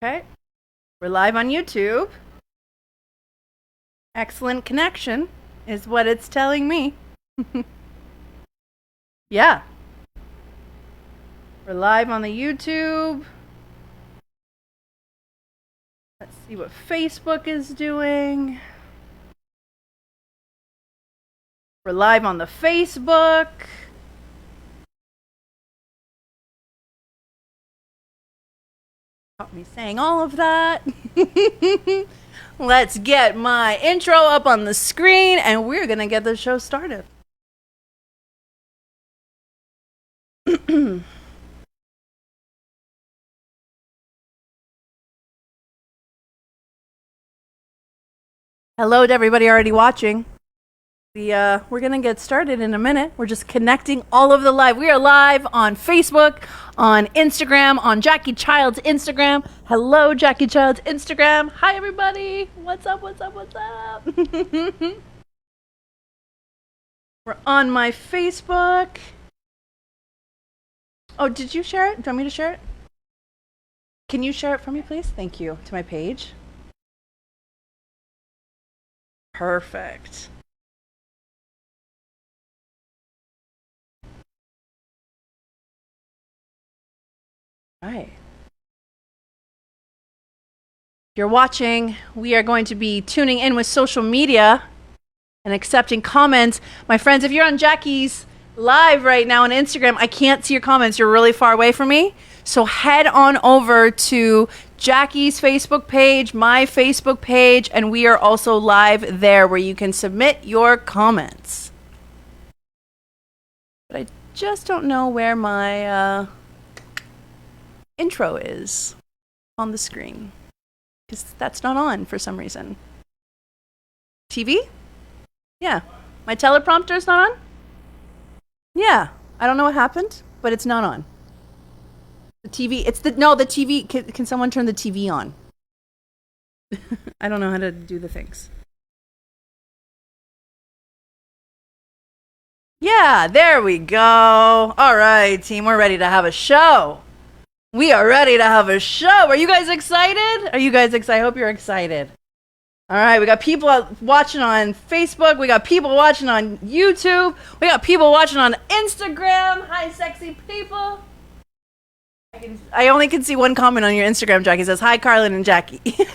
Okay. We're live on YouTube. Excellent connection is what it's telling me. Yeah. We're live on the YouTube. Let's see what Facebook is doing. We're live on the Facebook. Caught me saying all of that. Let's get my intro up on the screen and we're going to get the show started. Hello to everybody already watching. We're going to get started in a minute. We're just connecting all of the live. We are live on Facebook, on Instagram, on Jacqui Child's Instagram. Hello, Jacqui Child's Instagram. Hi, everybody. What's up, what's up, what's up? We're on my Facebook. Oh, did you share it? Do you want me to share it? Can you share it for me, please? Thank you. To my page. Perfect. Right. If you're watching, we are going to be tuning in with social media and accepting comments. My friends, if you're on Jacqui's live right now on Instagram, I can't see your comments. You're really far away from me. So head on over to Jacqui's Facebook page, my Facebook page, and we are also live there where you can submit your comments. But I just don't know where my intro is on the screen because that's not on for some reason. TV? Yeah. My teleprompter is not on? Yeah. I don't know what happened, but it's not on. The TV, the TV, can someone turn the TV on? I don't know how to do the things. Yeah, there we go. All right, team, we're ready to have a show. We are ready to have a show. Are you guys excited? Are you guys excited? I hope you're excited. All right, we got people watching on Facebook. We got people watching on YouTube. We got people watching on Instagram. Hi, sexy people. I only can see one comment on your Instagram, Jacqui. It says, hi, Carlen and Jacqui.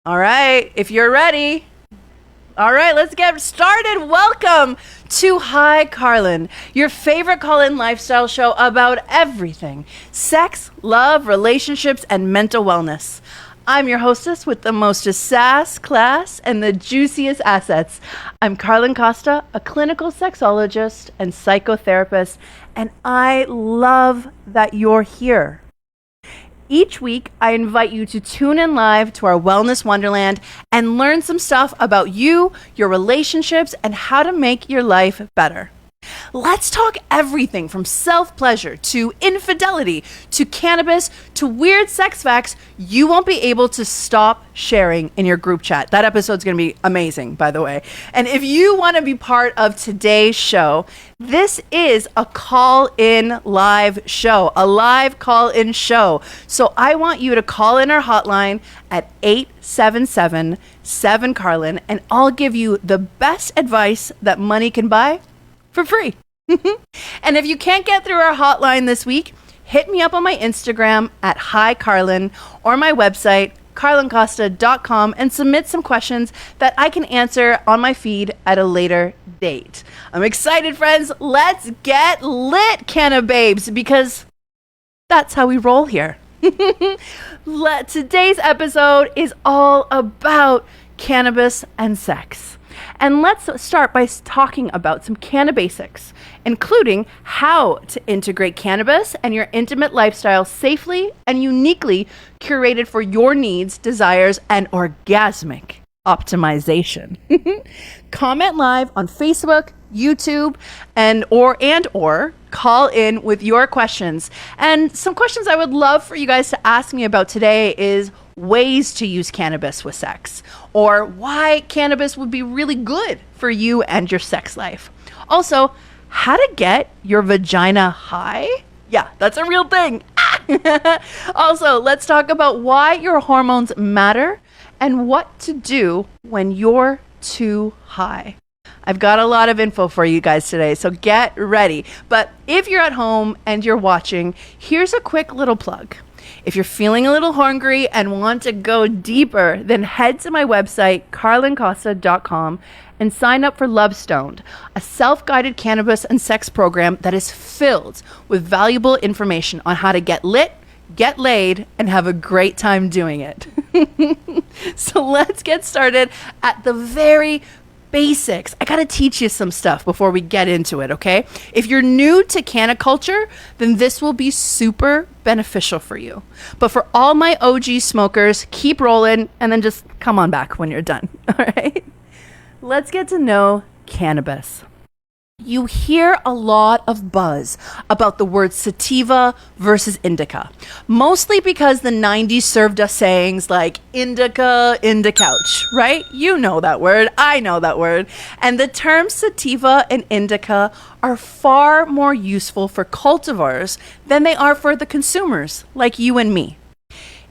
All right, if you're ready. All right, let's get started. Welcome to Hi Carlen, your favorite call-in lifestyle show about everything sex, love, relationships, and mental wellness. I'm your hostess with the mostest sass, class, and the juiciest assets. I'm Carlen Costa, a clinical sexologist and psychotherapist, and I love that you're here. Each week, I invite you to tune in live to our Wellness Wonderland and learn some stuff about you, your relationships, and how to make your life better. Let's talk everything from self-pleasure to infidelity to cannabis to weird sex facts you won't be able to stop sharing in your group chat. That episode's going to be amazing, by the way. And if you want to be part of today's show, this is a call-in live show, a live call-in show. So I want you to call in our hotline at 877-7-CARLEN, and I'll give you the best advice that money can buy for free. And if you can't get through our hotline this week, hit me up on my Instagram at Hi Carlen or my website, carlencosta.com, and submit some questions that I can answer on my feed at a later date. I'm excited, friends. Let's get lit, Cannababes, because that's how we roll here. Today's episode is all about cannabis and sex. And let's start by talking about some cannabasics, including how to integrate cannabis and your intimate lifestyle safely and uniquely curated for your needs, desires, and orgasmic optimization. Comment live on Facebook, YouTube, and or call in with your questions. And some questions I would love for you guys to ask me about today is ways to use cannabis with sex, or why cannabis would be really good for you and your sex life. Also, how to get your vagina high Yeah, that's a real thing. Also, let's talk about why your hormones matter and what to do when you're too high. I've got a lot of info for you guys today, so get ready. But if you're at home and you're watching, here's a quick little plug. If you're feeling a little hungry and want to go deeper, then head to my website, carlencosta.com, and sign up for Lovestoned, a self-guided cannabis and sex program that is filled with valuable information on how to get lit, get laid, and have a great time doing it. So let's get started at the very basics. I gotta teach you some stuff before we get into it, okay? If you're new to canna culture, then this will be super beneficial for you. But for all my OG smokers, keep rolling and then just come on back when you're done, all right? Let's get to know cannabis. You hear a lot of buzz about the word sativa versus indica, mostly because the 90s served us sayings like indica, couch, right? You know that word. I know that word. And the terms sativa and indica are far more useful for cultivars than they are for the consumers like you and me.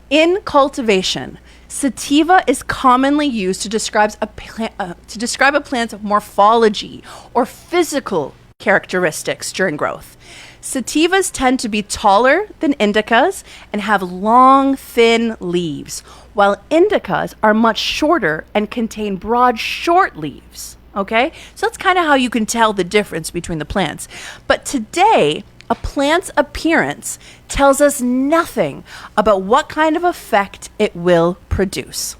In cultivation, sativa is commonly used to describe a plant's morphology or physical characteristics during growth. Sativas tend to be taller than indicas and have long, thin leaves, while indicas are much shorter and contain broad, short leaves. Okay? So that's kind of how you can tell the difference between the plants. But today, a plant's appearance tells us nothing about what kind of effect it will produce.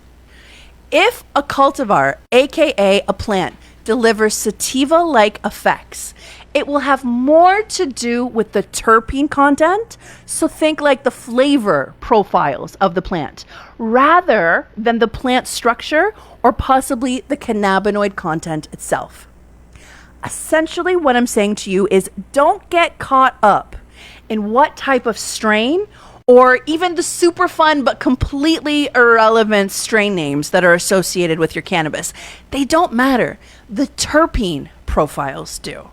If a cultivar, aka a plant, delivers sativa-like effects, it will have more to do with the terpene content, so think like the flavor profiles of the plant, rather than the plant structure or possibly the cannabinoid content itself. Essentially, what I'm saying to you is don't get caught up in what type of strain or even the super fun but completely irrelevant strain names that are associated with your cannabis. They don't matter. The terpene profiles do.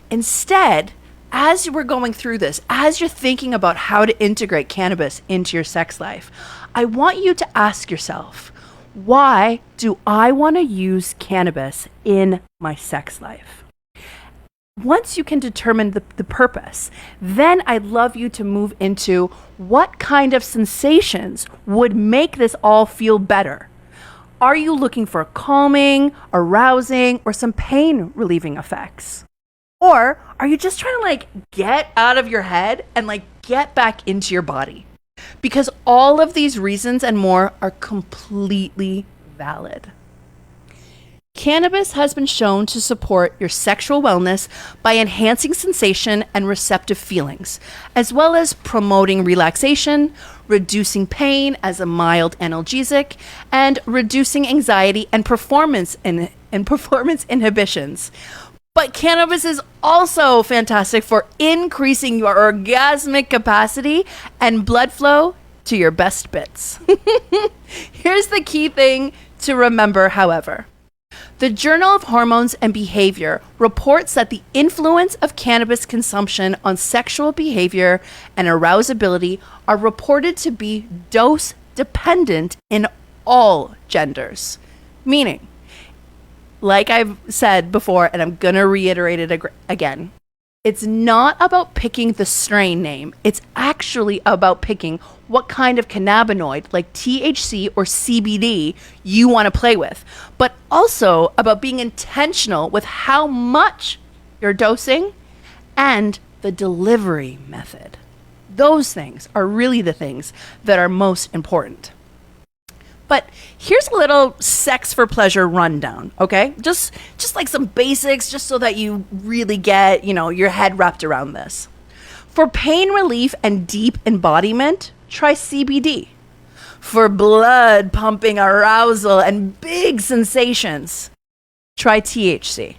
Instead, as we're going through this, as you're thinking about how to integrate cannabis into your sex life, I want you to ask yourself, why do I want to use cannabis in my sex life? Once you can determine the purpose, then I'd love you to move into what kind of sensations would make this all feel better. Are you looking for calming, arousing, or some pain relieving effects? Or are you just trying to get out of your head and get back into your body? Because all of these reasons and more are completely valid. Cannabis has been shown to support your sexual wellness by enhancing sensation and receptive feelings, as well as promoting relaxation, reducing pain as a mild analgesic, and reducing anxiety and performance inhibitions. But cannabis is also fantastic for increasing your orgasmic capacity and blood flow to your best bits. Here's the key thing to remember, however. The Journal of Hormones and Behavior reports that the influence of cannabis consumption on sexual behavior and arousability are reported to be dose dependent in all genders. Meaning, like I've said before, and I'm going to reiterate it again, it's not about picking the strain name. It's actually about picking what kind of cannabinoid, like THC or CBD, you want to play with. But also about being intentional with how much you're dosing and the delivery method. Those things are really the things that are most important. But here's a little sex for pleasure rundown, okay? Just like some basics, just so that you really get, your head wrapped around this. For pain relief and deep embodiment, try CBD. For blood pumping arousal and big sensations, try THC.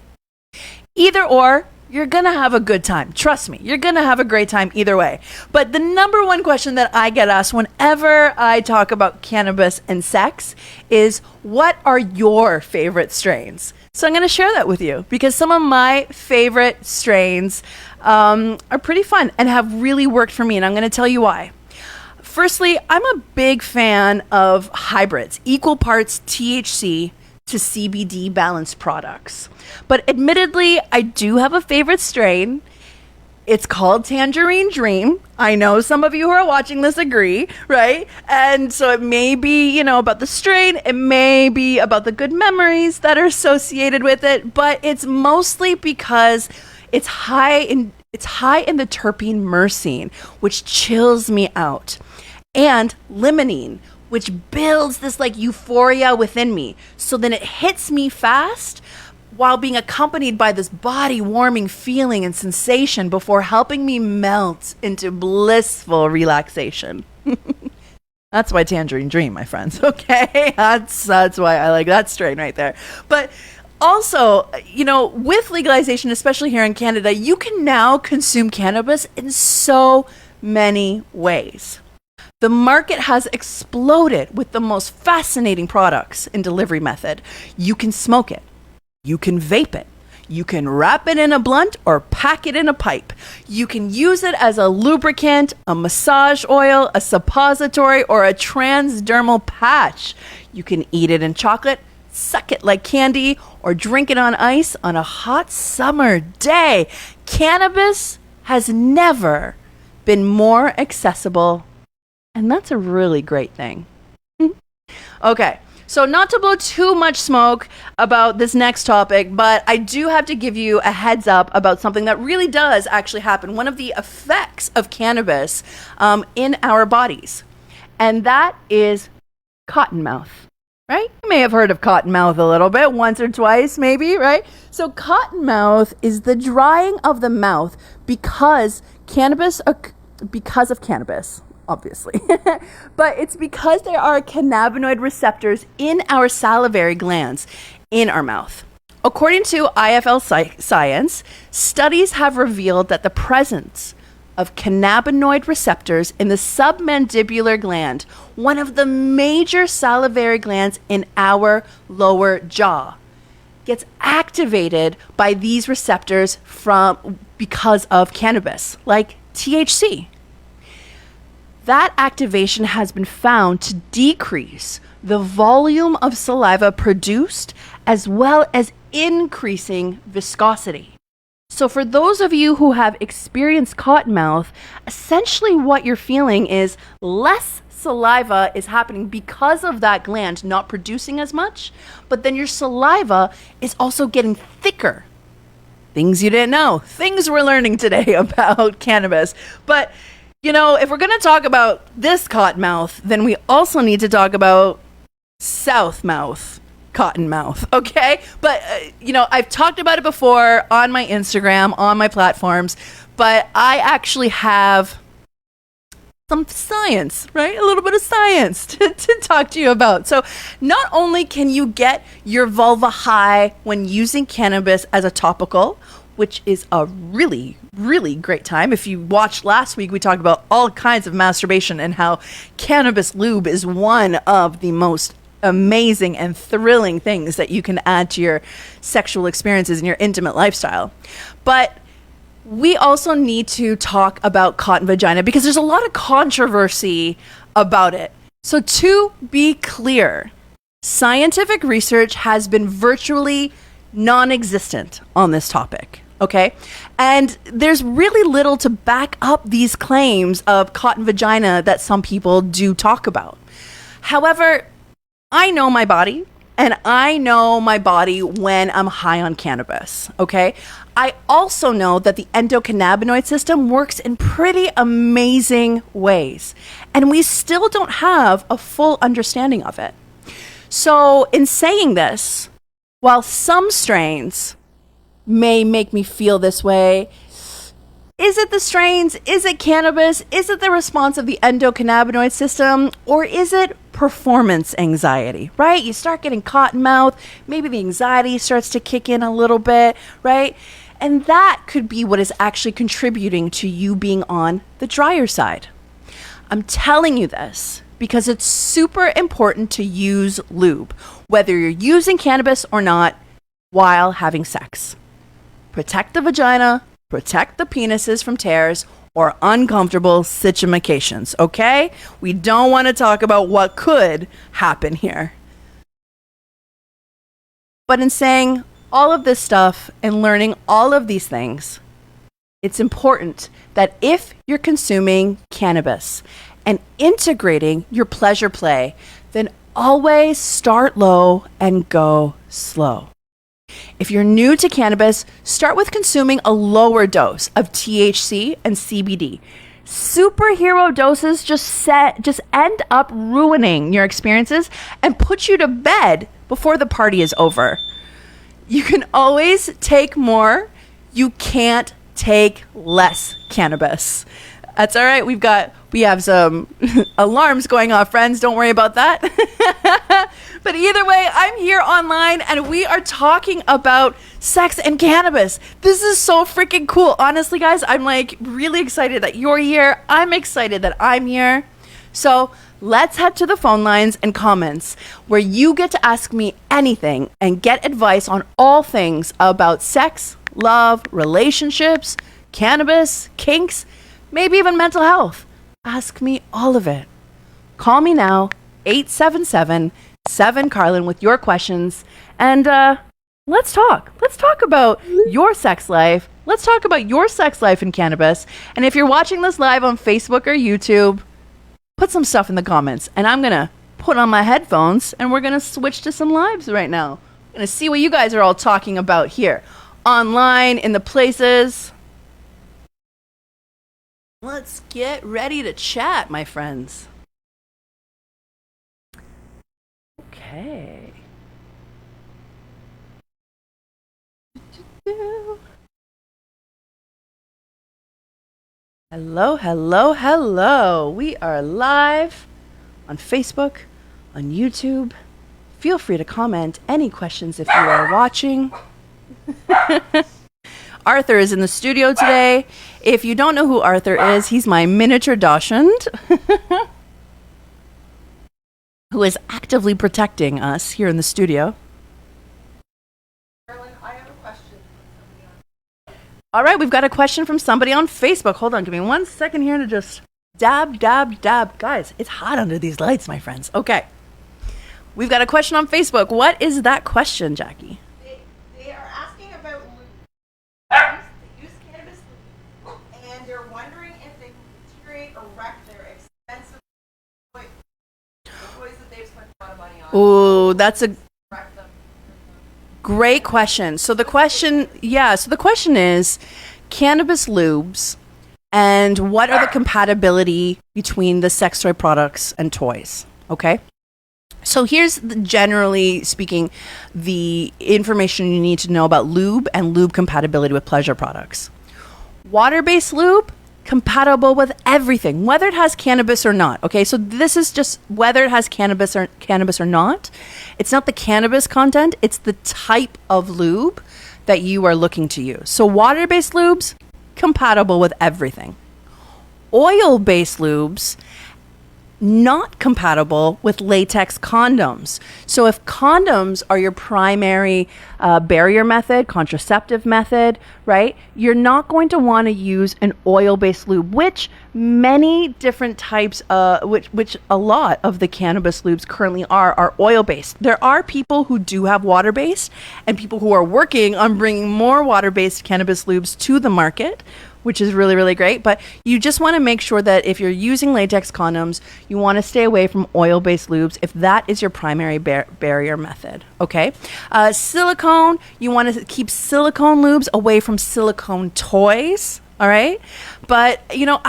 Either or, you're going to have a good time. Trust me, you're going to have a great time either way. But the number one question that I get asked whenever I talk about cannabis and sex is, what are your favorite strains? So I'm going to share that with you because some of my favorite strains are pretty fun and have really worked for me. And I'm going to tell you why. Firstly, I'm a big fan of hybrids, equal parts THC to CBD balanced products. But admittedly, I do have a favorite strain. It's called Tangerine Dream. I know some of you who are watching this agree, right? And so it may be, about the strain. It may be about the good memories that are associated with it, but it's mostly because it's high in the terpene myrcene, which chills me out, and limonene, which builds this euphoria within me. So then it hits me fast while being accompanied by this body warming feeling and sensation before helping me melt into blissful relaxation. That's why Tangerine Dream, my friends. Okay. That's why I like that strain right there. But also, with legalization, especially here in Canada, you can now consume cannabis in so many ways. The market has exploded with the most fascinating products and delivery method. You can smoke it. You can vape it. You can wrap it in a blunt or pack it in a pipe. You can use it as a lubricant, a massage oil, a suppository, or a transdermal patch. You can eat it in chocolate, suck it like candy, or drink it on ice on a hot summer day. Cannabis has never been more accessible, and that's a really great thing. Okay, so not to blow too much smoke about this next topic, but I do have to give you a heads up about something that really does actually happen. One of the effects of cannabis in our bodies, and that is cottonmouth, right? You may have heard of cottonmouth a little bit, once or twice maybe, right? So cottonmouth is the drying of the mouth because of cannabis. Obviously. But it's because there are cannabinoid receptors in our salivary glands in our mouth. According to IFL Science, studies have revealed that the presence of cannabinoid receptors in the submandibular gland, one of the major salivary glands in our lower jaw, gets activated by these receptors because of cannabis, like THC. That activation has been found to decrease the volume of saliva produced as well as increasing viscosity. So for those of you who have experienced cottonmouth, essentially what you're feeling is less saliva is happening because of that gland not producing as much, but then your saliva is also getting thicker. Things you didn't know, things we're learning today about cannabis. But if we're going to talk about this cottonmouth, then we also need to talk about Southmouth cottonmouth, okay? But, I've talked about it before on my Instagram, on my platforms, but I actually have some science, right? A little bit of science to talk to you about. So not only can you get your vulva high when using cannabis as a topical, which is a really, really great time. If you watched last week, we talked about all kinds of masturbation and how cannabis lube is one of the most amazing and thrilling things that you can add to your sexual experiences and your intimate lifestyle. But we also need to talk about cotton vagina because there's a lot of controversy about it. So to be clear, scientific research has been virtually non-existent on this topic. Okay. And there's really little to back up these claims of cotton vagina that some people do talk about. However, I know my body, and I know my body when I'm high on cannabis. Okay. I also know that the endocannabinoid system works in pretty amazing ways, and we still don't have a full understanding of it. So in saying this, while some strains may make me feel this way, is it the strains? Is it cannabis? Is it the response of the endocannabinoid system? Or is it performance anxiety, right? You start getting cotton mouth, maybe the anxiety starts to kick in a little bit, right? And that could be what is actually contributing to you being on the drier side. I'm telling you this because it's super important to use lube, whether you're using cannabis or not, while having sex. Protect the vagina, protect the penises from tears or uncomfortable situations, okay? We don't want to talk about what could happen here. But in saying all of this stuff and learning all of these things, it's important that if you're consuming cannabis and integrating your pleasure play, then always start low and go slow. If you're new to cannabis, start with consuming a lower dose of THC and CBD. Superhero doses just end up ruining your experiences and put you to bed before the party is over. You can always take more. You can't take less cannabis. That's all right. We have some alarms going off, friends. Don't worry about that. But either way, I'm here online and we are talking about sex and cannabis. This is so freaking cool. Honestly, guys, I'm like really excited that you're here. I'm excited that I'm here. So let's head to the phone lines and comments where you get to ask me anything and get advice on all things about sex, love, relationships, cannabis, kinks, maybe even mental health. Ask me all of it. Call me now, 877-7-Carlen with your questions. And let's talk. Let's talk about your sex life. Let's talk about your sex life in cannabis. And if you're watching this live on Facebook or YouTube, put some stuff in the comments. And I'm going to put on my headphones and we're going to switch to some lives right now. I'm going to see what you guys are all talking about here. Online, in the places. Let's get ready to chat, my friends. Okay. Hello, hello, hello. We are live on Facebook, on YouTube. Feel free to comment any questions if you are watching. Arthur is in the studio today. If you don't know who Arthur is, he's my miniature Dachshund who is actively protecting us here in the studio. Carlen, I have a question. All right, we've got a question from somebody on Facebook. Hold on, give me 1 second here to just dab. Guys, it's hot under these lights, my friends. Okay. We've got a question on Facebook. What is that question, Jacqui? They are asking about lube. They use cannabis lube, and they're wondering if they can deteriorate or wreck their expensive toys that they've spent a lot of money on. Ooh, that's a Wreck them. great question. So the question is cannabis lubes and what are the compatibility between the sex toy products and toys, okay? So here's generally speaking the information you need to know about lube and lube compatibility with pleasure products. Water-based lube, compatible with everything, whether it has cannabis or not. Okay, so this is just whether it has cannabis or not. It's not the cannabis content, it's the type of lube that you are looking to use. So water-based lubes, compatible with everything. Oil-based lubes, not compatible with latex condoms. So if condoms are your primary barrier method, contraceptive method, right, you're not going to want to use an oil-based lube, which many different types, which a lot of the cannabis lubes currently are oil-based. There are people who do have water-based and people who are working on bringing more water-based cannabis lubes to the market, which is really, really great. But you just want to make sure that if you're using latex condoms, you want to stay away from oil-based lubes if that is your primary barrier method, okay? Silicone, you want to keep silicone lubes away from silicone toys, all right? But, you know,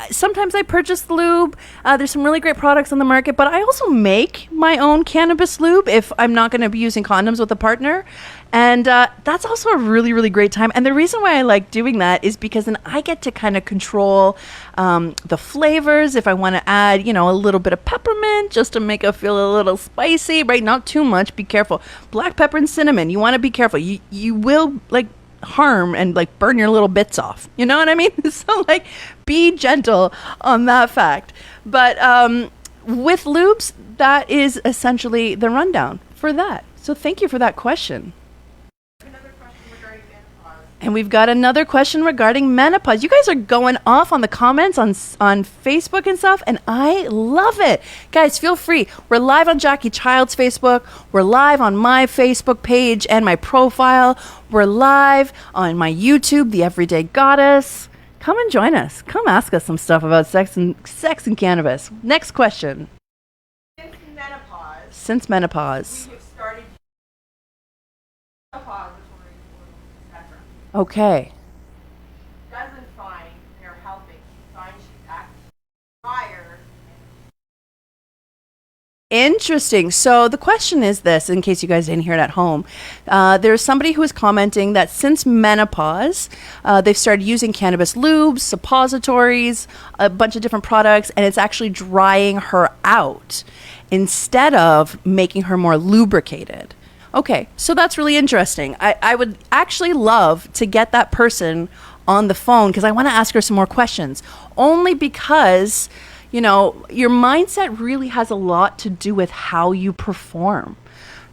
sometimes I purchase the lube. There's some really great products on the market, but I also make my own cannabis lube if I'm not going to be using condoms with a partner. And that's also a really, really great time. And the reason why I like doing that is because then I get to kind of control the flavors. If I want to add, you know, a little bit of peppermint just to make it feel a little spicy, right? Not too much. Be careful. Black pepper and cinnamon. You want to be careful. You will, like, harm and like burn your little bits off. You know what I mean? So like be gentle on that fact. But with lubes, that is essentially the rundown for that. So thank you for that question. Another question regarding menopause. And we've got another question regarding menopause. You guys are going off on the comments on Facebook and stuff, and I love it. Guys, feel free. We're live on Jacqui Child's Facebook. We're live on my Facebook page and my profile. We're live on my YouTube, The Everyday Goddess. Come and join us. Come ask us some stuff about sex and cannabis. Next question. Since menopause. We have started suppositories, etc. Okay. Doesn't find they're helping. She finds she's acting prior. Interesting. So the question is this, in case you guys didn't hear it at home. There's somebody who is commenting that since menopause, they've started using cannabis lubes, suppositories, a bunch of different products, and it's actually drying her out instead of making her more lubricated. Okay, so that's really interesting. I would actually love to get that person on the phone because I want to ask her some more questions. Only because, you know, your mindset really has a lot to do with how you perform,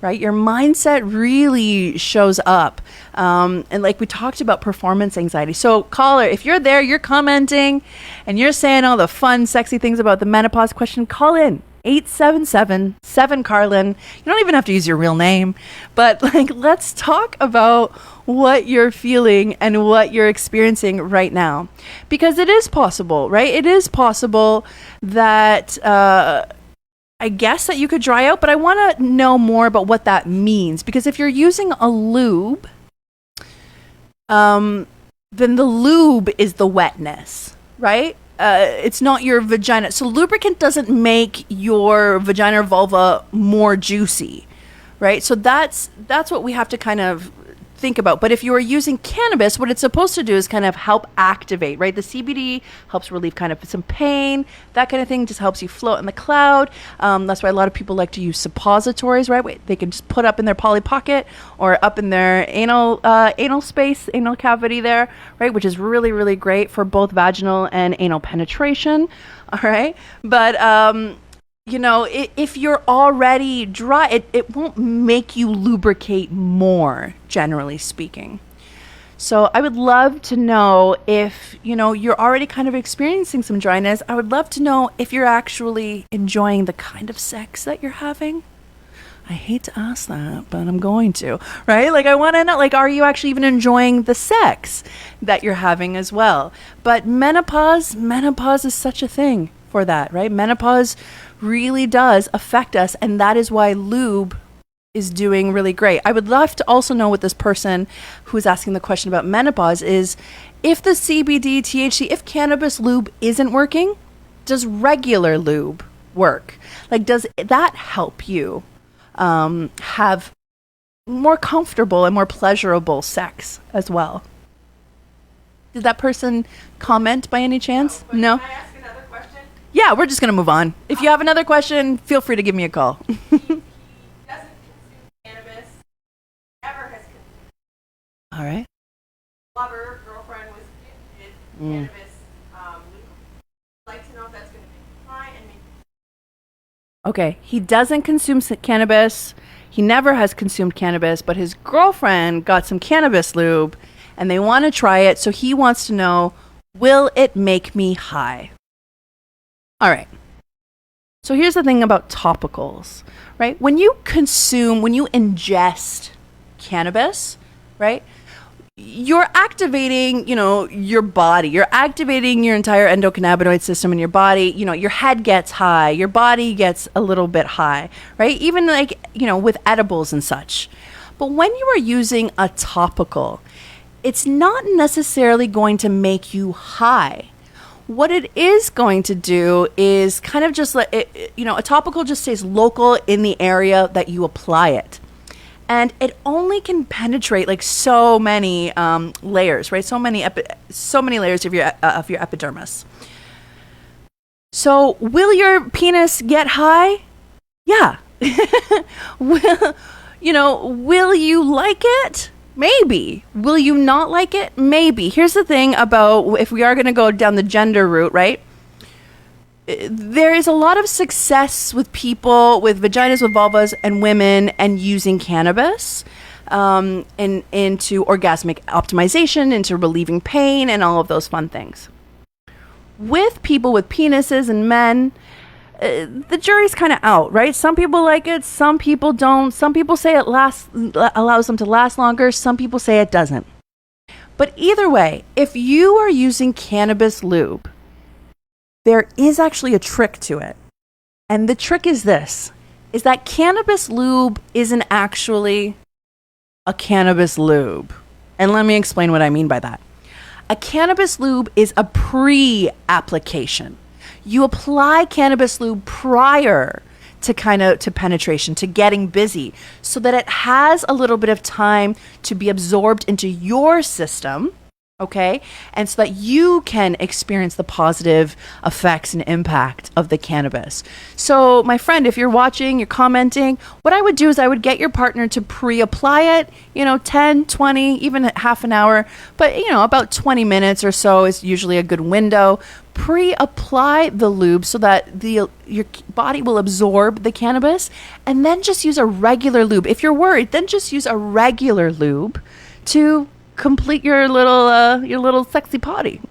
right? Your mindset really shows up. And like we talked about performance anxiety. So caller, if you're there, you're commenting and you're saying all the fun, sexy things about the menopause question, call in. 877-7-Carlen. You don't even have to use your real name, but like, let's talk about what you're feeling and what you're experiencing right now, because it is possible, right? It is possible that, I guess that you could dry out, but I want to know more about what that means, because if you're using a lube, then the lube is the wetness, right? It's not your vagina. So lubricant doesn't make your vagina or vulva more juicy, right? So that's what we have to kind of think about. But if you are using cannabis, what it's supposed to do is kind of help activate, right? The CBD helps relieve kind of some pain, that kind of thing, just helps you float in the cloud. That's why a lot of people like to use suppositories, right? They can just put up in their Polly Pocket or up in their anal space, anal cavity there, right? Which is really, really great for both vaginal and anal penetration, all right? But, you know, if you're already dry, it won't make you lubricate more, generally speaking. So I would love to know if, you know, you're already kind of experiencing some dryness. I would love to know if you're actually enjoying the kind of sex that you're having. I hate to ask that, but I'm going to, right? Like, I want to know, like, are you actually even enjoying the sex that you're having as well? But menopause is such a thing for that, right? Menopause really does affect us, and that is why lube is doing really great. I would love to also know what this person who's asking the question about menopause is, if the CBD, THC, if cannabis lube isn't working, does regular lube work? Like, does that help you have more comfortable and more pleasurable sex as well? Did that person comment by any chance? No? Can I ask another question? Yeah, we're just going to move on. If you have another question, feel free to give me a call. He doesn't consume cannabis. Never has consumed. All right. Lover, girlfriend was gifted cannabis lube. I'd like to know if that's going to make you high and make you... Okay, he doesn't consume cannabis. He never has consumed cannabis, but his girlfriend got some cannabis lube, and they want to try it, so he wants to know, will it make me high? All right. So here's the thing about topicals, right? When you ingest cannabis, right, you're activating, your body. You're activating your entire endocannabinoid system in your body. Your head gets high. Your body gets a little bit high, right? Even with edibles and such. But when you are using a topical, it's not necessarily going to make you high. What it is going to do is kind of just let it, a topical just stays local in the area that you apply it. And it only can penetrate like so many layers, right? So many layers of your epidermis. So will your penis get high? Yeah. Will you like it? Maybe. Will you not like it? Maybe. Here's the thing about if we are going to go down the gender route, right? There is a lot of success with people with vaginas, with vulvas, and women, and using cannabis into orgasmic optimization, into relieving pain, and all of those fun things. With people with penises and men, the jury's kind of out, right? Some people like it, some people don't. Some people say it allows them to last longer. Some people say it doesn't. But either way, if you are using cannabis lube, there is actually a trick to it. And the trick is this, is that cannabis lube isn't actually a cannabis lube. And let me explain what I mean by that. A cannabis lube is a pre-application. You apply cannabis lube prior to penetration, to getting busy, so that it has a little bit of time to be absorbed into your system, okay? And so that you can experience the positive effects and impact of the cannabis. So my friend, if you're watching, you're commenting, what I would do is I would get your partner to pre-apply it, 10, 20, even half an hour, but about 20 minutes or so is usually a good window. Pre-apply the lube so that your body will absorb the cannabis, and then just use a regular lube. If you're worried, then just use a regular lube to complete your little sexy potty.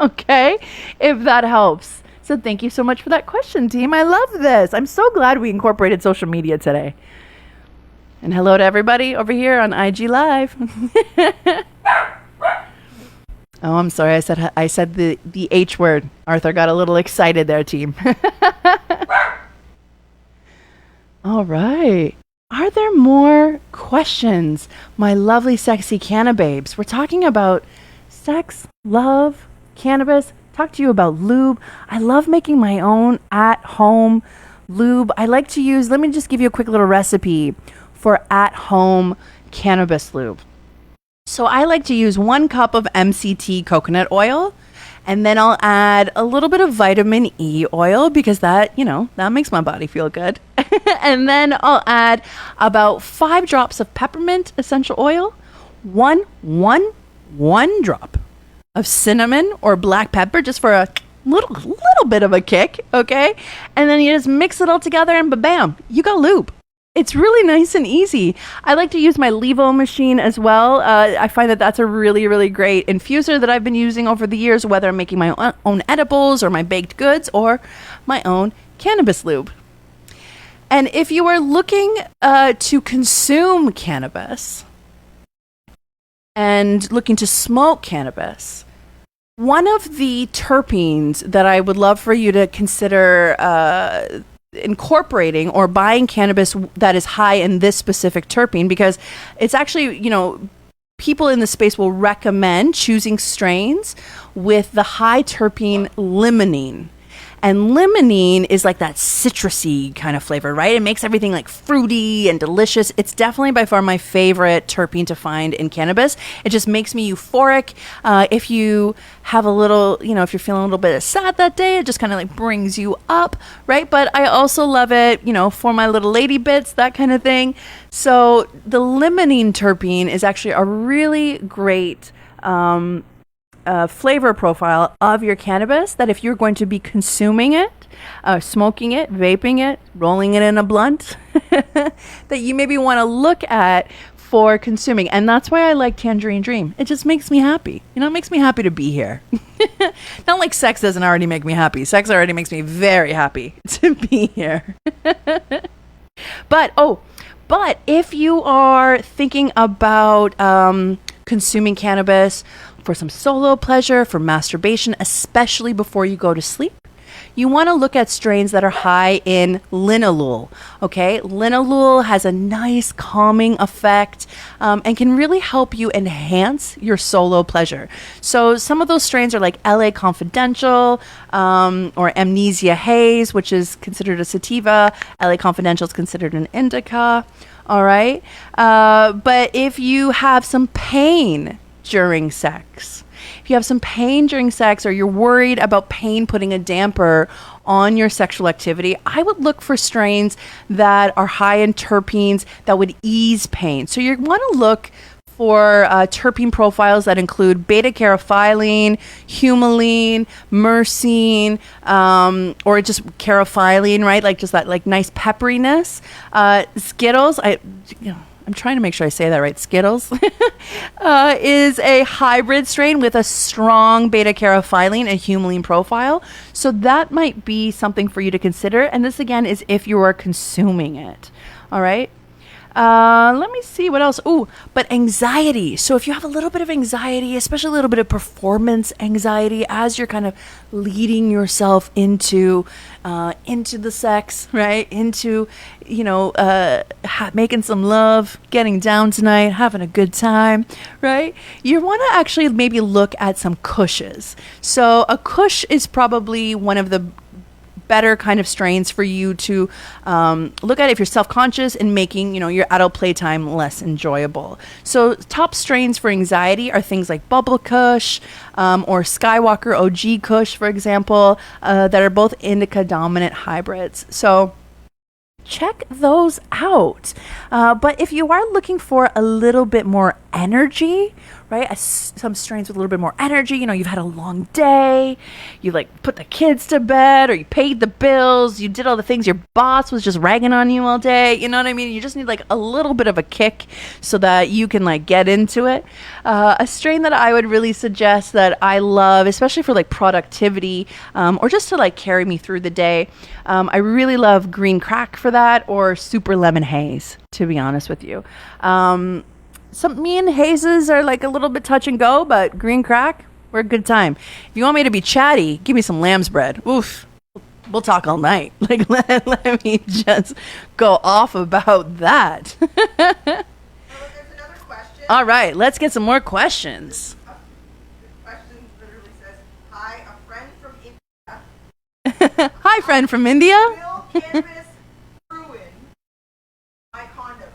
Okay, if that helps. So thank you so much for that question, team. I love this. I'm so glad we incorporated social media today. And hello to everybody over here on IG Live. Oh, I'm sorry. I said the H word. Arthur got a little excited there, team. All right. Are there more questions, my lovely, sexy cannababes? We're talking about sex, love, cannabis. Talk to you about lube. I love making my own at-home lube. I like to use, let me just give you a quick little recipe for at-home cannabis lube. So I like to use 1 cup of MCT coconut oil, and then I'll add a little bit of vitamin E oil because that makes my body feel good. And then I'll add about 5 drops of peppermint essential oil, one drop of cinnamon or black pepper just for a little bit of a kick, okay? And then you just mix it all together and bam, you got lube. It's really nice and easy. I like to use my Levo machine as well. I find that that's a really, really great infuser that I've been using over the years, whether I'm making my own edibles or my baked goods or my own cannabis lube. And if you are looking to consume cannabis and looking to smoke cannabis, one of the terpenes that I would love for you to consider incorporating or buying cannabis that is high in this specific terpene, because it's actually, people in the space will recommend choosing strains with the high terpene limonene. And limonene is like that citrusy kind of flavor, right? It makes everything like fruity and delicious. It's definitely by far my favorite terpene to find in cannabis. It just makes me euphoric. If you have a little, if you're feeling a little bit sad that day, it just kind of like brings you up, right? But I also love it, for my little lady bits, that kind of thing. So the limonene terpene is actually a really great flavor profile of your cannabis, that if you're going to be consuming it, smoking it, vaping it, rolling it in a blunt, that you maybe want to look at for consuming. And that's why I like Tangerine Dream. It just makes me happy. It makes me happy to be here. Not like sex doesn't already make me happy. Sex already makes me very happy to be here. But if you are thinking about consuming cannabis for some solo pleasure, for masturbation, especially before you go to sleep, you want to look at strains that are high in linalool, okay? Linalool has a nice calming effect and can really help you enhance your solo pleasure. So some of those strains are like LA Confidential or Amnesia Haze, which is considered a sativa. LA Confidential is considered an indica, all right? But if you have some pain during sex, if you have some pain during sex, or you're worried about pain putting a damper on your sexual activity, I would look for strains that are high in terpenes that would ease pain. So you want to look for terpene profiles that include beta-caryophyllene, humulene, myrcene, or just caryophyllene, right? Like just that like nice pepperiness. Skittles, I'm trying to make sure I say that right. Skittles is a hybrid strain with a strong beta-caryophyllene and humulene profile. So that might be something for you to consider. And this again is if you are consuming it. All right. Let me see what else. Oh, but anxiety. So if you have a little bit of anxiety, especially a little bit of performance anxiety as you're kind of leading yourself into the sex, right? Into, making some love, getting down tonight, having a good time, right? You want to actually maybe look at some Kushes. So a Kush is probably one of the better kind of strains for you to look at if you're self-conscious and making your adult playtime less enjoyable. So top strains for anxiety are things like Bubble Kush or Skywalker OG Kush, for example, that are both indica dominant hybrids. So check those out. But if you are looking for a little bit more energy, right? Some strains with a little bit more energy. You've had a long day. You put the kids to bed, or you paid the bills. You did all the things. Your boss was just ragging on you all day. You know what I mean? You just need a little bit of a kick so that you can get into it. A strain that I would really suggest that I love, especially for productivity, or just to carry me through the day. I really love Green Crack for that, or Super Lemon Haze, to be honest with you. Me and hazes are a little bit touch and go, but Green Crack, we're a good time. If you want me to be chatty, give me some lamb's bread. Oof, we'll talk all night. Let me just go off about that. There's another question. All right, let's get some more questions. The question literally says, "Hi, a friend from India. Hi, friend from India. Will cannabis ruin my condoms?"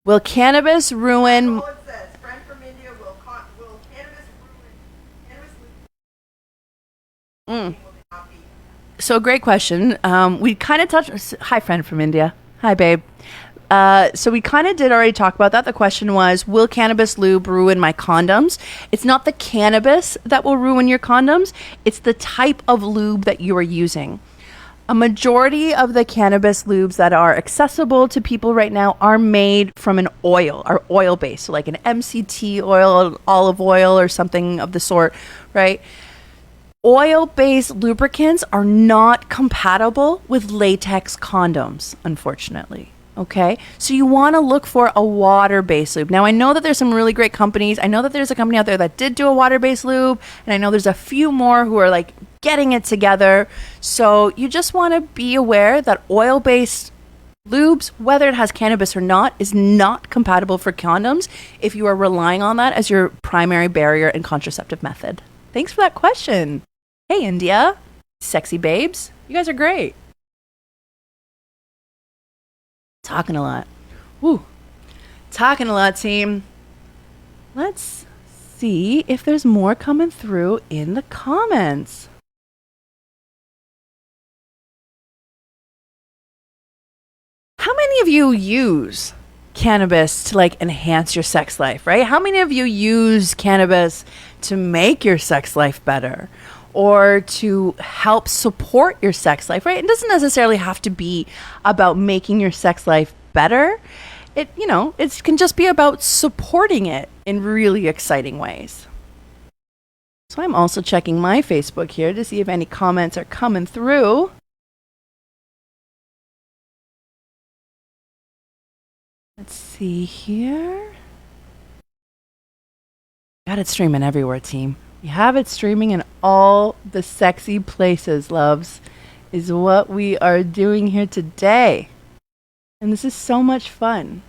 Will cannabis ruin... That's all it says. Friend from India, will cannabis ruin cannabis? Will they not be? So great question. We kind of touched... Hi, friend from India. Hi, babe. So we kind of did already talk about that. The question was, will cannabis lube ruin my condoms? It's not the cannabis that will ruin your condoms. It's the type of lube that you are using. A majority of the cannabis lubes that are accessible to people right now are made from an oil, or oil-based, so like an MCT oil, olive oil, or something of the sort, right? Oil-based lubricants are not compatible with latex condoms, unfortunately. Okay, so you want to look for a water-based lube. Now, I know that there's some really great companies. I know that there's a company out there that did do a water-based lube, and I know there's a few more who are getting it together. So you just want to be aware that oil-based lubes, whether it has cannabis or not, is not compatible for condoms if you are relying on that as your primary barrier and contraceptive method. Thanks for that question. Hey, India. Sexy babes. You guys are great. Talking a lot. Woo. Talking a lot, team. Let's see if there's more coming through in the comments. How many of you use cannabis to enhance your sex life, right? How many of you use cannabis to make your sex life better? Or to help support your sex life, right? It doesn't necessarily have to be about making your sex life better. It can just be about supporting it in really exciting ways. So I'm also checking my Facebook here to see if any comments are coming through. Let's see here. Got it streaming everywhere, team. We have it streaming in all the sexy places, loves, is what we are doing here today. And this is so much fun.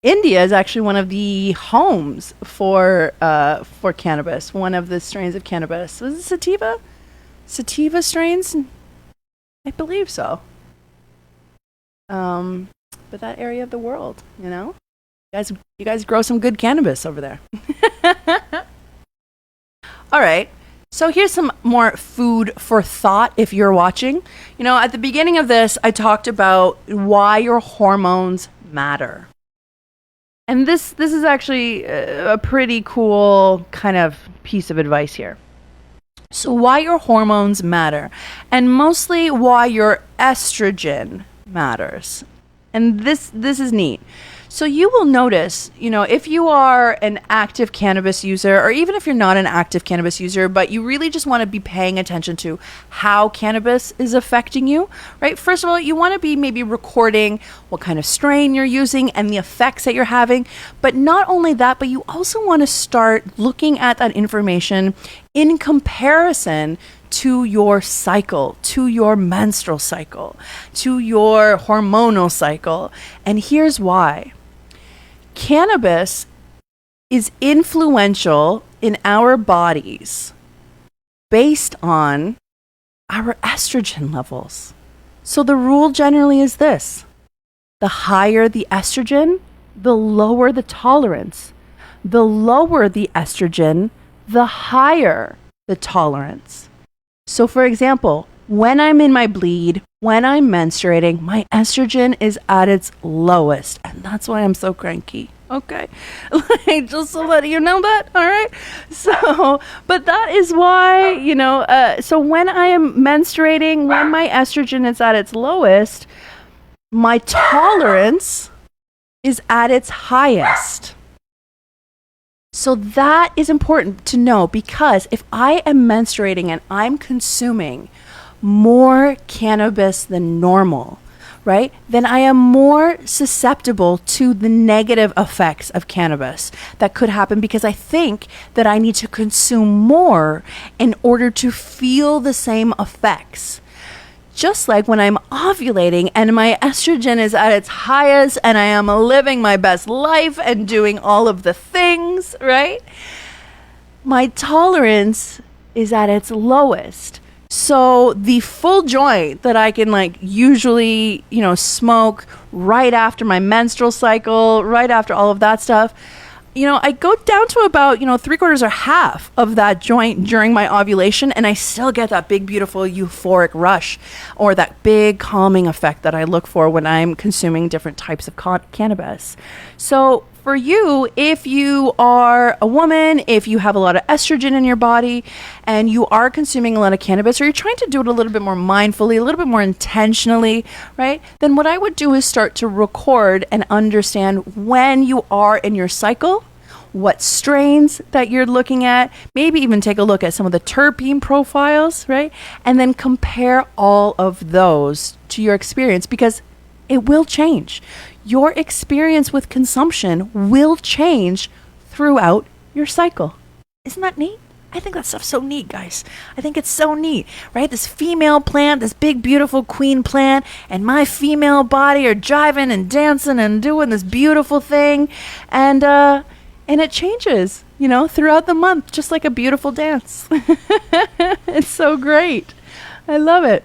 India is actually one of the homes for cannabis, one of the strains of cannabis. Was it sativa? Sativa strains? I believe so. But that area of the world, you guys grow some good cannabis over there. All right, So here's some more food for thought if you're watching. You know, at the beginning of this, I talked about why your hormones matter. And this is actually a pretty cool kind of piece of advice here. So why your hormones matter, and mostly why your estrogen matters. And this is neat. So you will notice, you know, if you are an active cannabis user, or even if you're not an active cannabis user, but you really just want to be paying attention to how cannabis is affecting you, right? First of all, you want to be maybe recording what kind of strain you're using and the effects that you're having. But not only that, but you also want to start looking at that information in comparison to your cycle, to your menstrual cycle, to your hormonal cycle. And here's why. Cannabis is influential in our bodies based on our estrogen levels. So the rule generally is this: the higher the estrogen, the lower the tolerance. The lower the estrogen, the higher the tolerance. So for example, when I'm in my bleed, when I'm menstruating, my estrogen is at its lowest. And that's why I'm so cranky. Okay. Like, just to let you know that. All right. So, but that is why, you know, so when I am menstruating, when my estrogen is at its lowest, my tolerance is at its highest. So that is important to know, because if I am menstruating and I'm consuming more cannabis than normal, right, then I am more susceptible to the negative effects of cannabis that could happen, because I think that I need to consume more in order to feel the same effects. Just like when I'm ovulating and my estrogen is at its highest and I am living my best life and doing all of the things, right? My tolerance is at its lowest. So the full joint that I can like usually, you know, smoke right after my menstrual cycle, right after all of that stuff, you know, I go down to about, you know, 3/4 or half of that joint during my ovulation, and I still get that big, beautiful euphoric rush, or that big calming effect that I look for when I'm consuming different types of cannabis. So for you, if you are a woman, if you have a lot of estrogen in your body and you are consuming a lot of cannabis, or you're trying to do it a little bit more mindfully, a little bit more intentionally, right? Then what I would do is start to record and understand when you are in your cycle, what strains that you're looking at, maybe even take a look at some of the terpene profiles, right? And then compare all of those to your experience, because it will change. Your experience with consumption will change throughout your cycle. Isn't that neat? I think that stuff's so neat, guys. I think it's so neat, right? This female plant, this big, beautiful queen plant, and my female body are jiving and dancing and doing this beautiful thing. And it changes, you know, throughout the month, just like a beautiful dance. It's so great. I love it.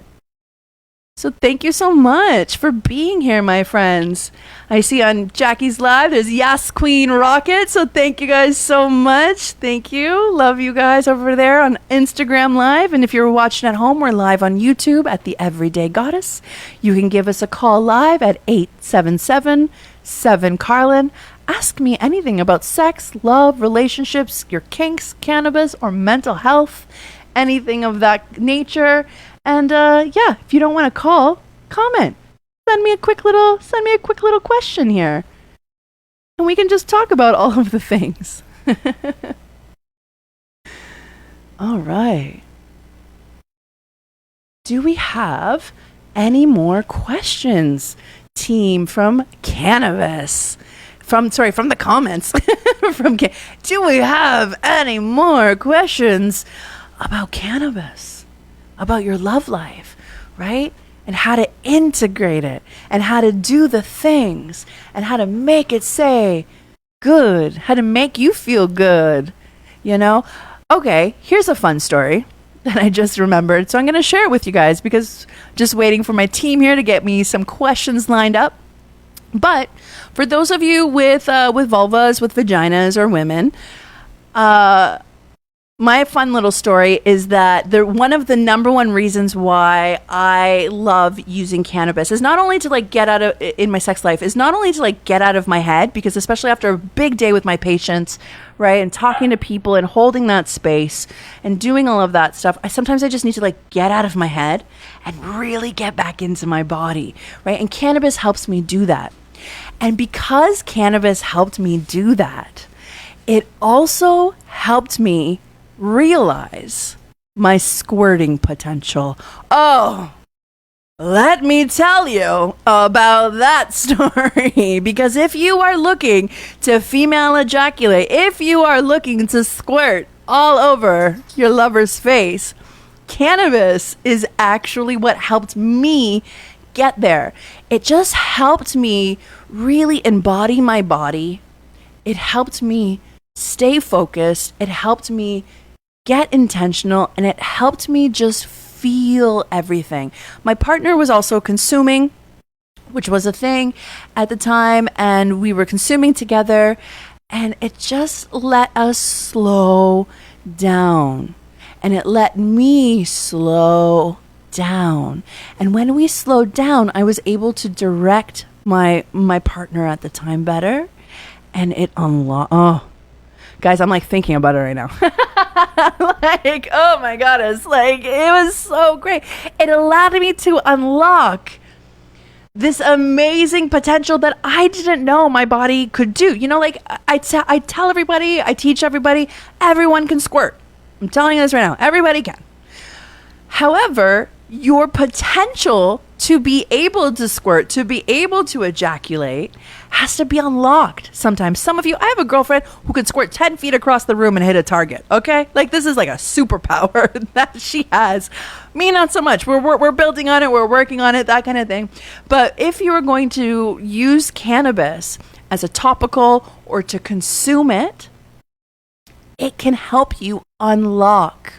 So thank you so much for being here, my friends. I see on Jacqui's live, there's Yes Queen Rocket. So thank you guys so much. Thank you. Love you guys over there on Instagram Live. And if you're watching at home, we're live on YouTube at The Everyday Goddess. You can give us a call live at 877-7-Carlen. Ask me anything about sex, love, relationships, your kinks, cannabis, or mental health, anything of that nature. And yeah, if you don't want to call, comment. Send me a quick little question here, and we can just talk about all of the things. All right. Do we have any more questions, team, from Cannabis? From the comments. Do we have any more questions about cannabis? About your love life, right? And how to integrate it, and how to do the things, and how to make it say good, how to make you feel good, you know? Okay, here's a fun story that I just remembered. So I'm going to share it with you guys, because just waiting for my team here to get me some questions lined up. But for those of you with vulvas, with vaginas, or women, My fun little story is that one of the number one reasons why I love using cannabis is not only to like get out of in my sex life, is not only to like get out of my head, because especially after a big day with my patients, right, and talking to people and holding that space and doing all of that stuff, I just need to like get out of my head and really get back into my body, right? And cannabis helps me do that. And because cannabis helped me do that, it also helped me realize my squirting potential. Oh, let me tell you about that story. Because if you are looking to female ejaculate, if you are looking to squirt all over your lover's face, cannabis is actually what helped me get there. It just helped me really embody my body. It helped me stay focused. It helped me get intentional, and it helped me just feel everything. My partner was also consuming, which was a thing at the time, and we were consuming together, and it just let us slow down, and it let me slow down. And when we slowed down, I was able to direct my partner at the time better, and it unlocked. Oh, guys, I'm like thinking about it right now. Like, oh my goodness, like it was so great. It allowed me to unlock this amazing potential that I didn't know my body could do. You know, like I tell everybody, I teach everybody, everyone can squirt. I'm telling you this right now, everybody can. However, your potential to be able to squirt, to be able to ejaculate, has to be unlocked sometimes. Some of you, I have a girlfriend who could squirt 10 feet across the room and hit a target, okay? Like, this is like a superpower that she has. Me, not so much. We're building on it, we're working on it, that kind of thing. But if you are going to use cannabis as a topical or to consume it, it can help you unlock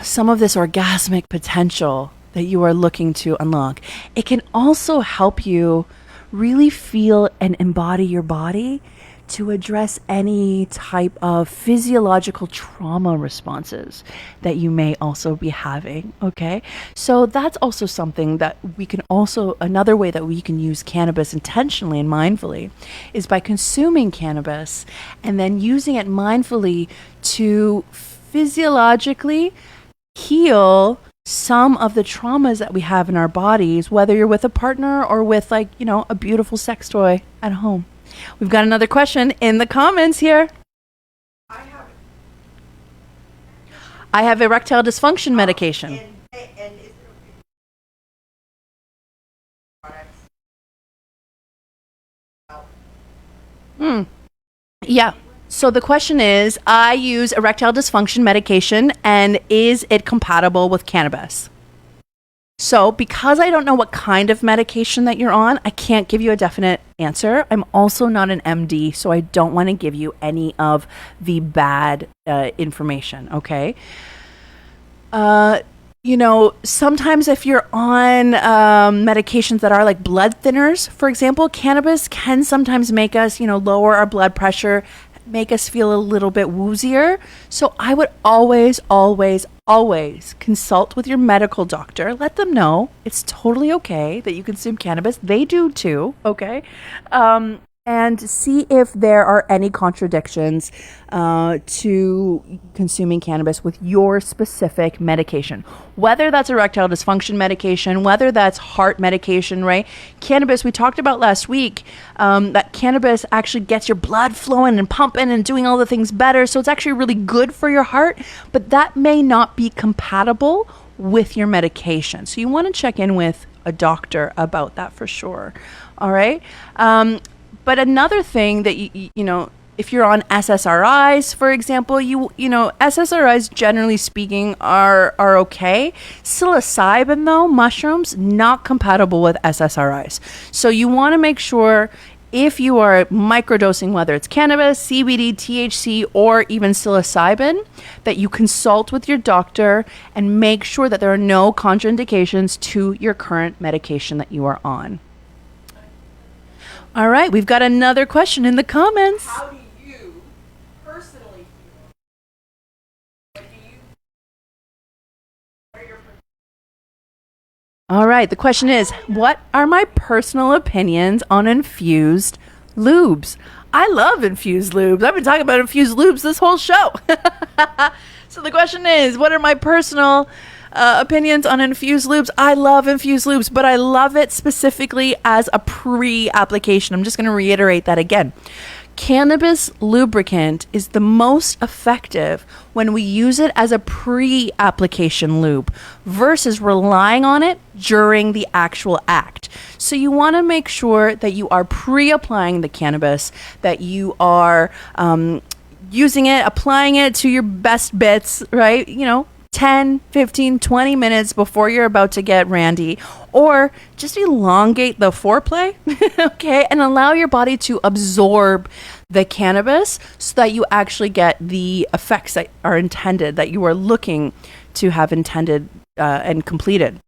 some of this orgasmic potential that you are looking to unlock. It can also help you really feel and embody your body to address any type of physiological trauma responses that you may also be having, okay? So that's also something that we can also, another way that we can use cannabis intentionally and mindfully is by consuming cannabis and then using it mindfully to physiologically heal some of the traumas that we have in our bodies, whether you're with a partner or with, like, you know, a beautiful sex toy at home. We've got another question in the comments here. I have erectile dysfunction medication. And is it okay? Yeah. So the question is, I use erectile dysfunction medication, and is it compatible with cannabis? So because I don't know what kind of medication that you're on, I can't give you a definite answer. I'm also not an MD, so I don't want to give you any of the bad information, okay? You know, sometimes if you're on medications that are like blood thinners, for example, cannabis can sometimes make us, you know, lower our blood pressure, make us feel a little bit woozier. So I would always consult with your medical doctor. Let them know it's totally okay that you consume cannabis. They do too, okay? And see if there are any contradictions to consuming cannabis with your specific medication. Whether that's erectile dysfunction medication, whether that's heart medication, right? Cannabis, we talked about last week, that cannabis actually gets your blood flowing and pumping and doing all the things better. So it's actually really good for your heart, but that may not be compatible with your medication. So you want to check in with a doctor about that for sure. All right. But another thing that you know, if you're on SSRIs, for example, you know, SSRIs generally speaking are okay. Psilocybin though, mushrooms, not compatible with SSRIs. So you want to make sure if you are microdosing, whether it's cannabis, CBD, THC, or even psilocybin, that you consult with your doctor and make sure that there are no contraindications to your current medication that you are on. All right, we've got another question in the comments. How do you personally feel All right. The question is, what are my personal opinions on infused lubes? I love infused lubes. I've been talking about infused lubes this whole show. So the question is, what are my personal opinions on infused lubes? I love infused lubes, but I love it specifically as a pre-application. I'm just going to reiterate that again. Cannabis lubricant is the most effective when we use it as a pre-application lube versus relying on it during the actual act. So you want to make sure that you are pre-applying the cannabis, that you are using it, applying it to your best bits, right? 10, 15, 20 minutes before you're about to get randy, or just elongate the foreplay, okay, and allow your body to absorb the cannabis so that you actually get the effects that are intended, that you are looking to have intended and completed.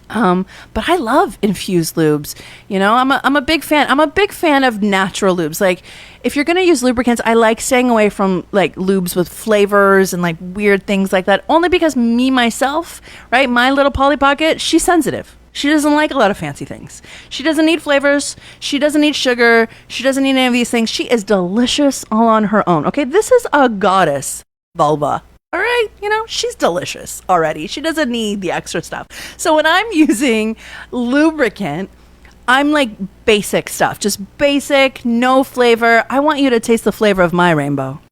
But I love infused lubes. I'm a big fan. I'm a big fan of natural lubes. Like, if you're going to use lubricants, I like staying away from like lubes with flavors and like weird things like that, only because myself, right? My little Polly Pocket, she's sensitive. She doesn't like a lot of fancy things. She doesn't need flavors. She doesn't need sugar. She doesn't need any of these things. She is delicious all on her own. Okay. This is a goddess vulva. All right, she's delicious already. She doesn't need the extra stuff. So when I'm using lubricant, I'm like basic stuff, just basic, no flavor. I want you to taste the flavor of my rainbow,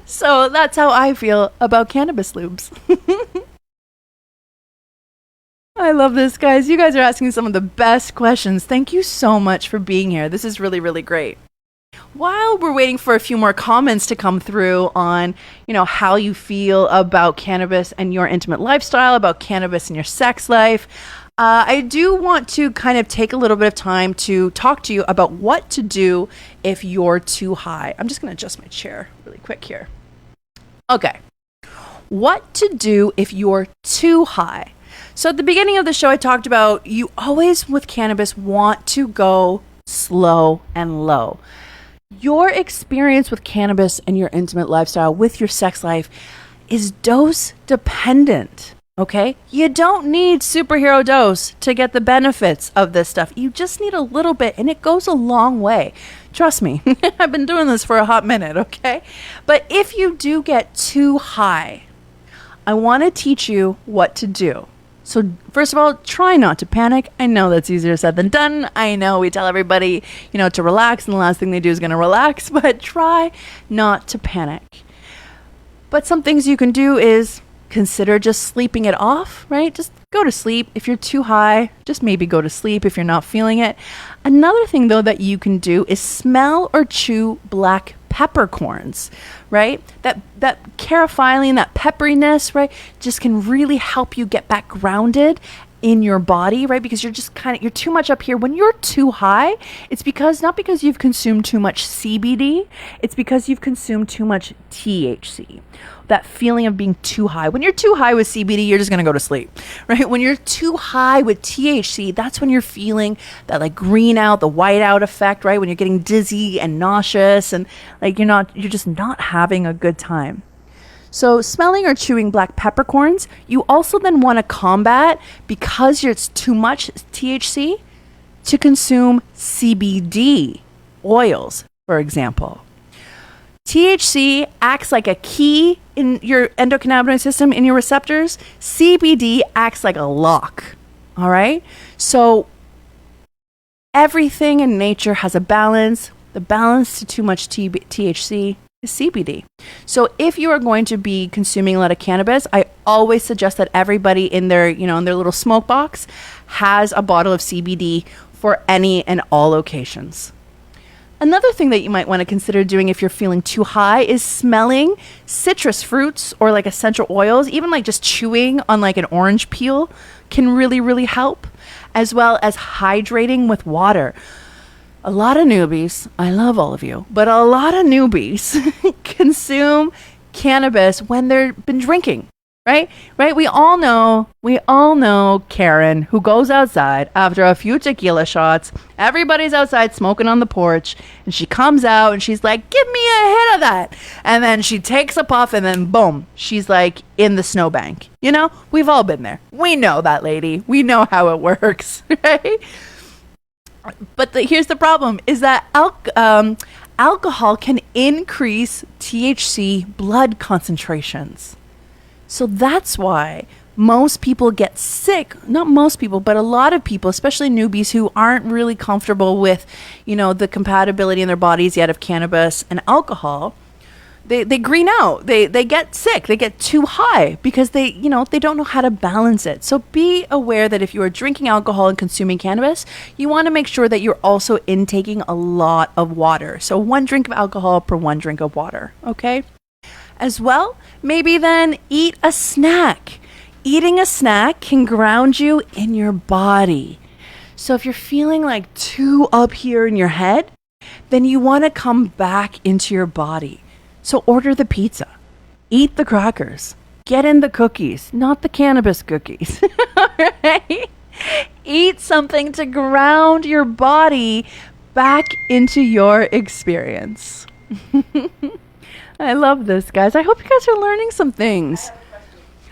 So that's how I feel about cannabis lubes. I love this, guys. You guys are asking some of the best questions. Thank you so much for being here. This is really, really great. While we're waiting for a few more comments to come through on, how you feel about cannabis and your intimate lifestyle, about cannabis and your sex life, I do want to kind of take a little bit of time to talk to you about what to do if you're too high. I'm just going to adjust my chair really quick here. Okay. What to do if you're too high. So at the beginning of the show, I talked about you always with cannabis want to go slow and low. Your experience with cannabis and your intimate lifestyle with your sex life is dose dependent, okay? You don't need superhero dose to get the benefits of this stuff. You just need a little bit, and it goes a long way. Trust me, I've been doing this for a hot minute, okay? But if you do get too high, I want to teach you what to do. So first of all, try not to panic. I know that's easier said than done. I know we tell everybody, to relax, and the last thing they do is going to relax, but try not to panic. But some things you can do is consider just sleeping it off, right? Just go to sleep. If you're too high, just maybe go to sleep if you're not feeling it. Another thing, though, that you can do is smell or chew black peppercorns, right? That carotene, that pepperiness, right, just can really help you get back grounded in your body, right? Because you're just you're too much up here. When you're too high, it's not because you've consumed too much CBD, it's because you've consumed too much THC. That feeling of being too high. When you're too high with CBD, you're just going to go to sleep, right? When you're too high with THC, that's when you're feeling that like green out, the white out effect, right? When you're getting dizzy and nauseous and like you're just not having a good time. So smelling or chewing black peppercorns, you also then want to combat, because it's too much THC, to consume CBD oils, for example. THC acts like a key in your endocannabinoid system, in your receptors. CBD acts like a lock. All right. So everything in nature has a balance. The balance to too much THC is CBD. So if you are going to be consuming a lot of cannabis, I always suggest that everybody in their, in their little smoke box has a bottle of CBD for any and all occasions. Another thing that you might want to consider doing if you're feeling too high is smelling citrus fruits or like essential oils. Even like just chewing on like an orange peel can really, really help, as well as hydrating with water. A lot of newbies, I love all of you, but a lot of newbies consume cannabis when they've been drinking. Right? We all know Karen, who goes outside after a few tequila shots. Everybody's outside smoking on the porch, and she comes out and she's like, "Give me a hit none of that. And then she takes a puff and then boom, she's like in the snowbank. You know, we've all been there. We know that lady. We know how it works, right? But here's the problem is that alcohol can increase THC blood concentrations. So that's why most people get sick. Not most people, but a lot of people, especially newbies who aren't really comfortable with, you know, the compatibility in their bodies yet of cannabis and alcohol. They green out. They get sick. They get too high because they don't know how to balance it. So be aware that if you are drinking alcohol and consuming cannabis, you want to make sure that you're also intaking a lot of water. So 1 drink of alcohol per 1 drink of water. Okay. As well, maybe then eat a snack. Eating a snack can ground you in your body. So if you're feeling like too up here in your head, then you want to come back into your body. So order the pizza, eat the crackers, get in the cookies, not the cannabis cookies. All right? Eat something to ground your body back into your experience. I love this, guys. I hope you guys are learning some things.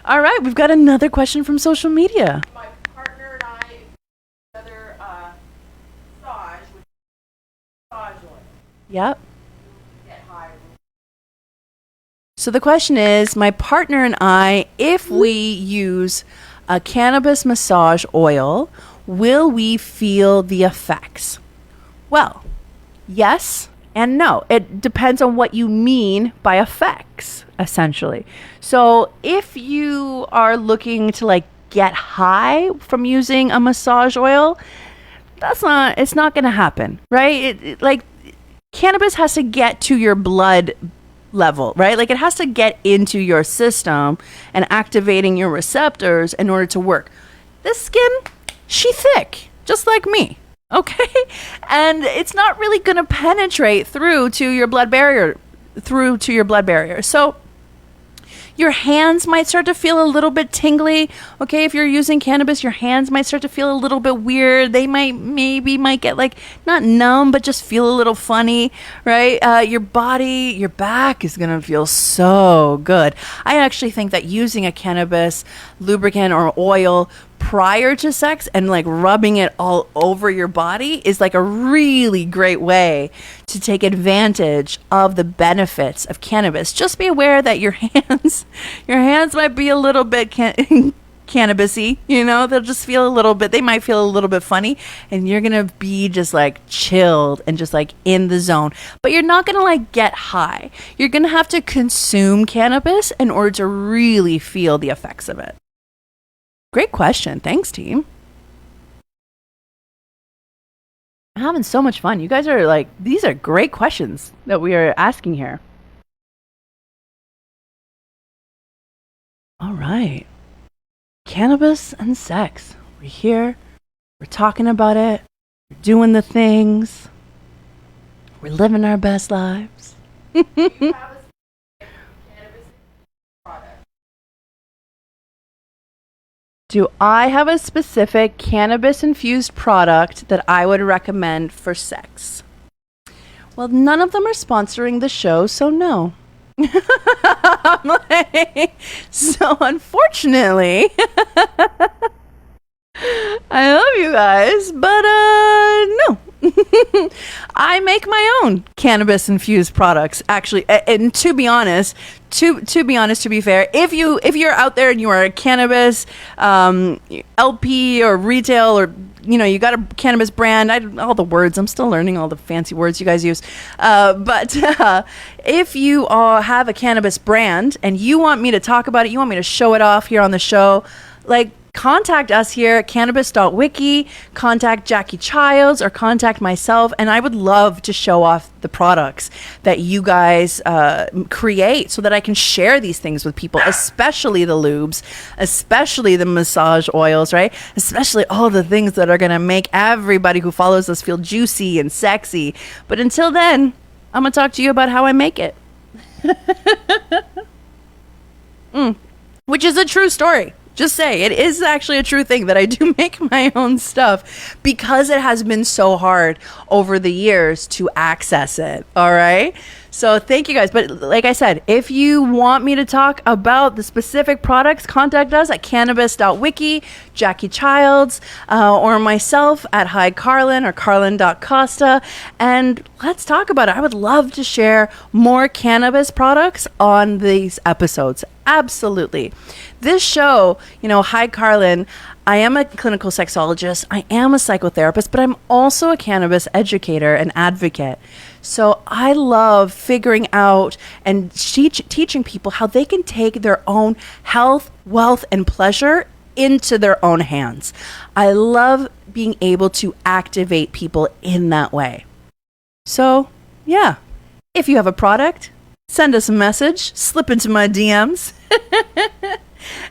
All right, we've got another question from social media. My partner and I another massage with massage oil. Yep. Get high. So the question is, my partner and I, if we use a cannabis massage oil, will we feel the effects? Well, yes and no. It depends on what you mean by effects, essentially. So if you are looking to like get high from using a massage oil, it's not going to happen, right? Like cannabis has to get to your blood level, right? Like it has to get into your system and activating your receptors in order to work. This skin, she thick, just like me. Okay. And it's not really going to penetrate through to your blood barrier, So your hands might start to feel a little bit tingly. Okay, if you're using cannabis, your hands might start to feel a little bit weird. They might get like not numb, but just feel a little funny, right? Your body, your back is gonna feel so good. I actually think that using a cannabis lubricant or oil prior to sex and like rubbing it all over your body is like a really great way to take advantage of the benefits of cannabis. Just be aware that your hands might be a little bit cannabisy, you know, they might feel a little bit funny, and you're gonna be just like chilled and just like in the zone, but you're not gonna like get high. You're gonna have to consume cannabis in order to really feel the effects of it. Great question. Thanks, team. I'm having so much fun. You guys are like, these are great questions that we are asking here. All right. Cannabis and sex. We're here. We're talking about it. We're doing the things. We're living our best lives. Do you have a cannabis product? Do I have a specific cannabis-infused product that I would recommend for sex? Well, none of them are sponsoring the show, so no. So unfortunately, I love you guys, but no. I make my own cannabis-infused products, actually. And to be honest, to be fair, if you're out there and you are a cannabis LP or retail, or you got a cannabis brand, all the words, I'm still learning all the fancy words you guys use. But if you have a cannabis brand and you want me to talk about it, you want me to show it off here on the show, like, contact us here at cannabis.wiki, contact Jacqui Childs, or contact myself, and I would love to show off the products that you guys create so that I can share these things with people, especially the lubes, especially the massage oils, right? Especially all the things that are going to make everybody who follows us feel juicy and sexy. But until then, I'm going to talk to you about how I make it. Which is a true story. Just say it is actually a true thing that I do make my own stuff because it has been so hard over the years to access it. All right. So thank you guys. But like I said, if you want me to talk about the specific products, contact us at cannabis.wiki, Jacqui Childs, or myself at Hi Carlen or Carlen.Costa. And let's talk about it. I would love to share more cannabis products on these episodes. Absolutely. This show, Hi Carlen, I am a clinical sexologist, I am a psychotherapist, but I'm also a cannabis educator and advocate. So I love figuring out and teaching people how they can take their own health, wealth, and pleasure into their own hands. I love being able to activate people in that way. So, yeah, if you have a product, send us a message, slip into my DMs,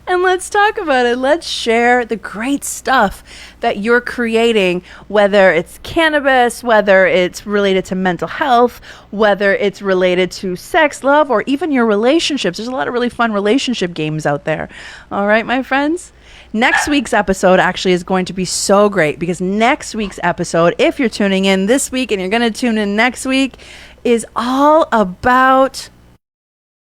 and let's talk about it. Let's share the great stuff that you're creating, whether it's cannabis, whether it's related to mental health, whether it's related to sex, love, or even your relationships. There's a lot of really fun relationship games out there. All right, my friends? Next week's episode actually is going to be so great because next week's episode, if you're tuning in this week and you're going to tune in next week, is all about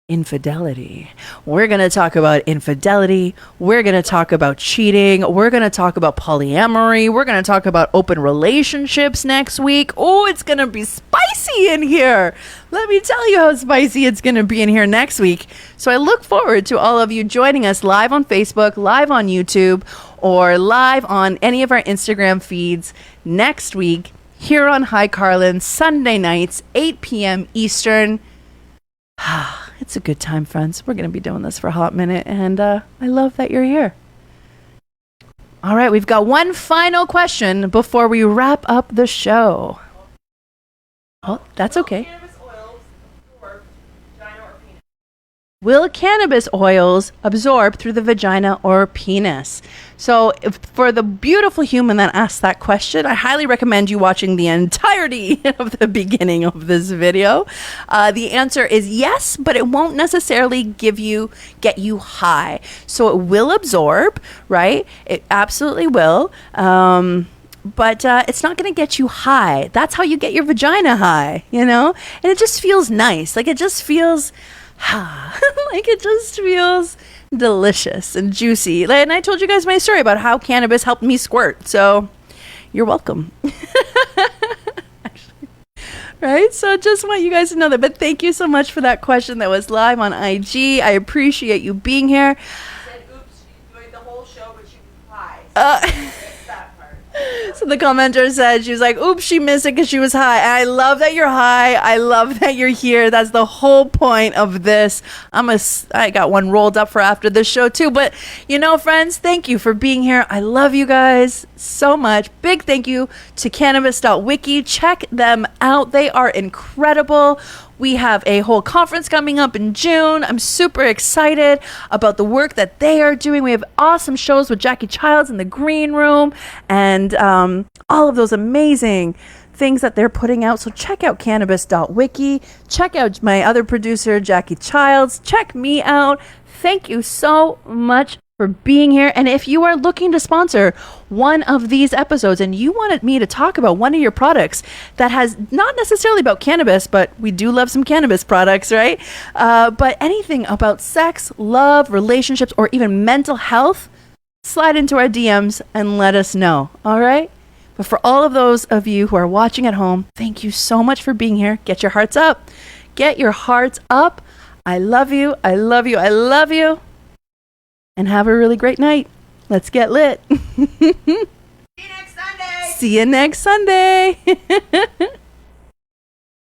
infidelity. We're going to talk about infidelity. We're going to talk about cheating. We're going to talk about polyamory. We're going to talk about open relationships next week. Oh, it's going to be spicy in here. Let me tell you how spicy it's going to be in here next week. So I look forward to all of you joining us live on Facebook, live on YouTube, or live on any of our Instagram feeds next week here on Hi Carlen, Sunday nights, 8 p.m. Eastern. It's a good time, friends. We're going to be doing this for a hot minute, and I love that you're here. All right, we've got one final question before we wrap up the show. Oh, that's okay. Will cannabis oils absorb through the vagina or penis? So for the beautiful human that asked that question, I highly recommend you watching the entirety of the beginning of this video. The answer is yes, but it won't necessarily get you high. So it will absorb, right? It absolutely will. But it's not going to get you high. That's how you get your vagina high, And it just feels nice. Like it just feels... like it just feels delicious and juicy. And I told you guys my story about how cannabis helped me squirt. So you're welcome. Actually, right? So just want you guys to know that. But thank you so much for that question that was live on IG. I appreciate you being here. She said, oops, she enjoyed the whole show, but she was high. So the commenter said, she was like, oops, she missed it because she was high. And I love that you're high. I love that you're here. That's the whole point of this. I got one rolled up for after this show too. But friends, thank you for being here. I love you guys so much. Big thank you to cannabis.wiki. Check them out. They are incredible. We have a whole conference coming up in June. I'm super excited about the work that they are doing. We have awesome shows with Jacqui Childs in the green room and all of those amazing things that they're putting out. So check out cannabis.wiki. Check out my other producer, Jacqui Childs. Check me out. Thank you so much for being here. And if you are looking to sponsor one of these episodes and you wanted me to talk about one of your products that has not necessarily about cannabis, but we do love some cannabis products, right? But anything about sex, love, relationships, or even mental health, slide into our DMs and let us know. All right? But for all of those of you who are watching at home, thank you so much for being here. Get your hearts up. Get your hearts up. I love you. I love you. I love you. And have a really great night. Let's get lit. See you next Sunday. See you next Sunday.